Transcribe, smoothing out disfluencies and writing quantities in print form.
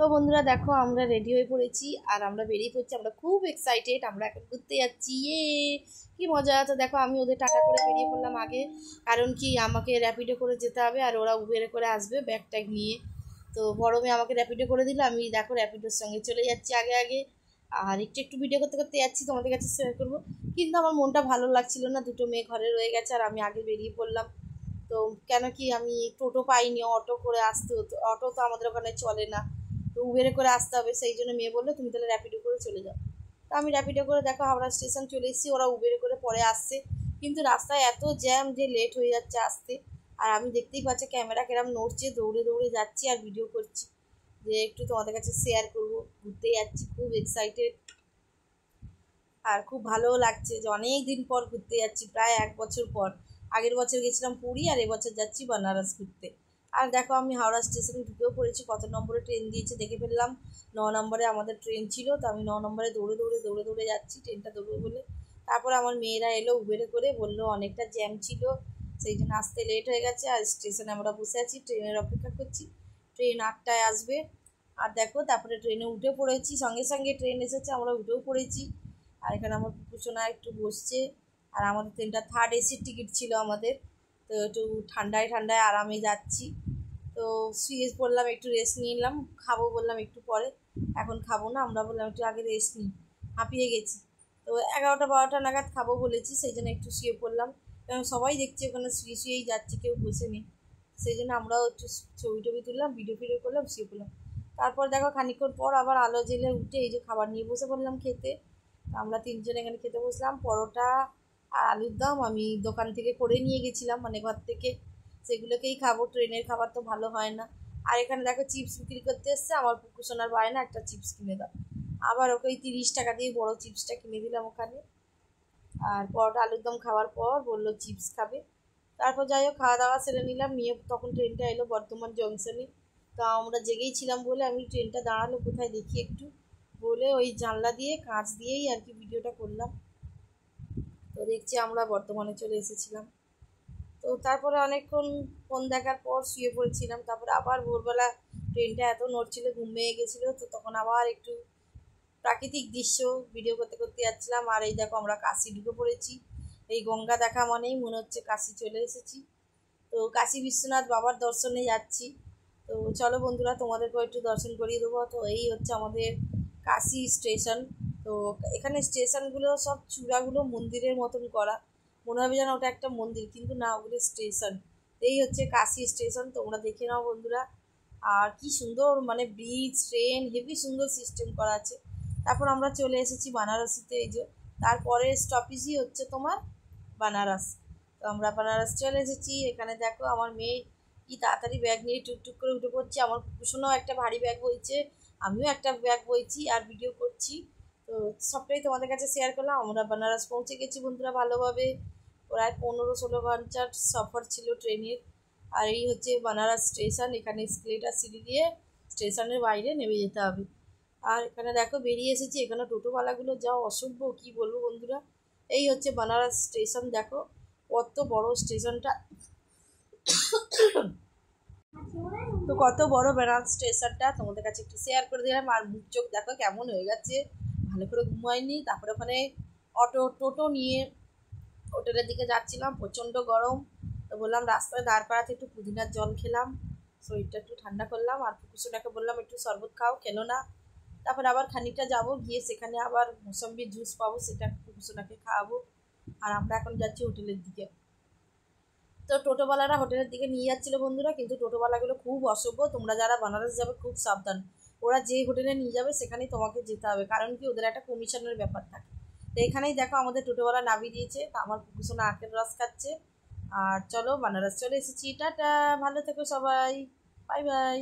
তো বন্ধুরা দেখো আমরা রেডি হয়ে পড়েছি আর আমরা বেরিয়ে পড়ছি। আমরা খুব এক্সাইটেড, আমরা এখন ঘুরতে যাচ্ছি। কি মজা! তো দেখো আমি ওদের টাটা করে বেরিয়ে পড়লাম আগে, কারণ কি আমাকে র্যাপিডো করে যেতে হবে আর ওরা উবেরে করে আসবে ব্যাগ ট্যাগ নিয়ে। তো বড় মেয়ে আমাকে র্যাপিডো করে দিল, আমি দেখো র্যাপিডোর সঙ্গে চলে যাচ্ছি আগে আগে। আর একটু একটু ভিডিও করতে করতে যাচ্ছি, তোমাদের কাছে শেয়ার করবো। কিন্তু আমার মনটা ভালো লাগছিল না, দুটো মেয়ে ঘরে রয়ে গেছে আর আমি আগে বেরিয়ে পড়লাম। তো কেন কি আমি টোটো পাইনি, অটো করে আসতে হতো, অটো তো আমাদের ওখানে চলে না, তো উবেরে করে আসতে হবে। সেই জন্য মেয়ে বললো তুমি তাহলে র্যাপিডো করে চলে যাও। তো আমি র্যাপিডো করে দেখো হাওড়া স্টেশন চলে এসেছি, ওরা উবেরে করে পরে আসছে। কিন্তু রাস্তায় এত জ্যাম যে লেট হয়ে যাচ্ছে আসতে। আর আমি দেখতেই পাচ্ছি ক্যামেরা কেরম নড়ছে, দৌড়ে দৌড়ে যাচ্ছি আর ভিডিও করছি, যে একটু তোমাদের কাছে শেয়ার করবো। ঘুরতে যাচ্ছি, খুব এক্সাইটেড আর খুব ভালোও লাগছে যে অনেক দিন পর ঘুরতে যাচ্ছি, প্রায় 1 বছর পর। আগের বছর গেছিলাম পুরী, আর এবছর যাচ্ছি বানারস ঘুরতে। আর দেখো আমি হাওড়া স্টেশনে ঢুকেও পড়েছি, কত নম্বরে ট্রেন দিয়েছে দেখে ফেললাম। 9 নম্বরে আমাদের ট্রেন ছিল, তো আমি 9 নম্বরে দৌড়ে দৌড়ে দৌড়ে দৌড়ে যাচ্ছি ট্রেনটা ধরবো বলে। তারপর আমার মেয়েরা এলো উবেরে করে, বললো অনেকটা জ্যাম ছিল সেই জন্য আসতে লেট হয়ে গেছে। আর স্টেশনে আমরা বসে আছি, ট্রেনের অপেক্ষা করছি, ট্রেন 8টায় আসবে। আর দেখো তারপরে ট্রেনে উঠে পড়েছি, সঙ্গে সঙ্গে ট্রেন এসেছে, আমরা উঠেও পড়েছি। আর এখানে আমার কুকুরসোনা একটু বসছে। আর আমাদের ট্রেনটা থার্ড এসির টিকিট ছিল আমাদের, তো একটু ঠান্ডায় ঠান্ডায় আরামে যাচ্ছি। তো শুয়ে পড়লাম, একটু রেস্ট নিলাম, খাবো বললাম একটু পরে, এখন খাবো না, আমরা বললাম একটু আগে রেস্ট নিই, হাঁপিয়ে গেছি। তো 11টা 12টা নাগাদ খাবো বলেছি, সেই জন্য একটু শুয়ে পড়লাম। কারণ সবাই দেখছি ওখানে শুয়ে শুয়েই যাচ্ছে, কেউ বসে নেই। সেই জন্য আমরাও একটু ছবি টবি তুললাম, ভিডিও ফিডিও করলাম, শুয়ে পড়লাম। তারপর দেখো খানিকক্ষণ পর আবার আলো জেলে উঠে এই যে খাবার নিয়ে বসে পড়লাম খেতে। আমরা তিনজন এখানে খেতে বসলাম, পরোটা আর আলুর দম আমি দোকান থেকে করে নিয়ে গেছিলাম, মানে ঘর থেকে। সেগুলোকেই খাবো, ট্রেনের খাবার তো ভালো হয় না। আর এখানে দেখো চিপস বিক্রি করতে এসছে, আমার পুকুর সোনার বায়না একটা চিপস কিনে দাও। আবার ওকে 30 টাকা দিয়ে বড় চিপসটা কিনে দিলাম ওখানে। আর পরোটা আলুর দম খাওয়ার পর বললো চিপস খাবে। তারপর যাই হোক খাওয়া দাওয়া সেরে নিলাম, নিয়ে তখন ট্রেনটা এলো বর্ধমান জংশনে। তো আমরা জেগেই ছিলাম বলে আমি ট্রেনটা দাঁড়ালো কোথায় দেখি একটু বলে ওই জানলা দিয়ে কাঁচ দিয়েই আর কি ভিডিওটা করলাম। তো দেখছি আমরা বর্ধমানে চলে এসেছিলাম। তো তারপরে অনেকক্ষণ ফোন দেখার পর শুয়ে পড়েছিলাম, তারপরে আবার ভোরবেলা ট্রেনটা এত নড়ছিল ঘুমিয়ে গেছিলো, তো তখন আবার একটু প্রাকৃতিক দৃশ্য ভিডিও করতে করতে যাচ্ছিলাম। আর এই দেখো আমরা কাশি ঢুকে পড়েছি, এই গঙ্গা দেখা মানেই মনে হচ্ছে কাশি চলে এসেছি। তো কাশী বিশ্বনাথ বাবার দর্শনে যাচ্ছি। তো চলো বন্ধুরা তোমাদেরকেও একটু দর্শন করিয়ে দেবো। তো এই হচ্ছে আমাদের কাশী স্টেশন। তো এখানে স্টেশনগুলো সব চূড়াগুলো মন্দিরের মতন করা, মনে হবে যেন ওটা একটা মন্দির, কিন্তু না, ওগুলো স্টেশন। এই হচ্ছে কাশী স্টেশন, তোমরা দেখে নাও বন্ধুরা। আর কি সুন্দর, মানে ব্রিজ, ট্রেন, হেভি সুন্দর সিস্টেম করা আছে। তারপর আমরা চলে এসেছি বানারসিতে, এই যে তারপরের স্টপেজই হচ্ছে তোমার বানারস। তো আমরা বানারস চলে এসেছি। এখানে দেখো আমার মেয়ে কি তাড়াতাড়ি ব্যাগ নিয়ে টুকটুক করে উঠে পড়ছে, আমার কুসুনও একটা ভারী ব্যাগ বইছে, আমিও একটা ব্যাগ বইছি আর ভিডিও করছি। তো সবটাই তোমাদের কাছে শেয়ার করলাম। আমরা বানারস পৌঁছে গেছি বন্ধুরা ভালোভাবে, প্রায় 15-16 ঘন্টার সফর ছিল ট্রেনের। আর এই হচ্ছে বানারস স্টেশন, এখানে এসকেলেটার সিঁড়ি দিয়ে স্টেশনের বাইরে নেমে যেতে হবে। আর এখানে দেখো বেরিয়ে এসেছি, এখানে টোটোওয়ালাগুলো যা অসভ্য কি বলবো বন্ধুরা। এই হচ্ছে বানারস স্টেশন, দেখো কত বড় স্টেশনটা। তো কত বড় বেনারস স্টেশনটা তোমাদের কাছে একটু শেয়ার করে দিলাম। আর মুখ চোখ দেখো কেমন হয়ে গেছে, ভালো করে ঘুমাইনি। তারপরে ওখানে টোটো নিয়ে হোটেলের দিকে যাচ্ছিলাম, প্রচণ্ড গরম। তো বললাম রাস্তায় দাঁড় করাতে একটু পুদিনার জল খেলাম, শরীরটা একটু ঠান্ডা করলাম। আর কুকুরটাকে বললাম একটু শরবত খাও, খেলো না। তারপর আবার খানিকটা যাবো, গিয়ে সেখানে আবার মৌসম্বির জুস পাবো, সেটা কুকুরটাকে খাওয়াবো। আর আমরা এখন যাচ্ছি হোটেলের দিকে। তো টোটোওয়ালারা হোটেলের দিকে নিয়ে যাচ্ছিলো বন্ধুরা, কিন্তু টোটোওয়ালাগুলো খুব অসভ্য। তোমরা যারা বানারস যাবে খুব সাবধান, ওরা যে হোটেলে নিয়ে যাবে সেখানেই তোমাকে যেতে হবে, কারণ কি ওদের একটা কমিশনের ব্যাপার থাকে। তো এখানেই দেখো আমাদের টোটোওয়ালা নামিয়ে দিয়েছে, তো আমার কুকুরসোনা আখের রস খাচ্ছে। আর চলো বানারস চলে এসেছি, টাটা, ভালো থেকো সবাই, বাই বাই।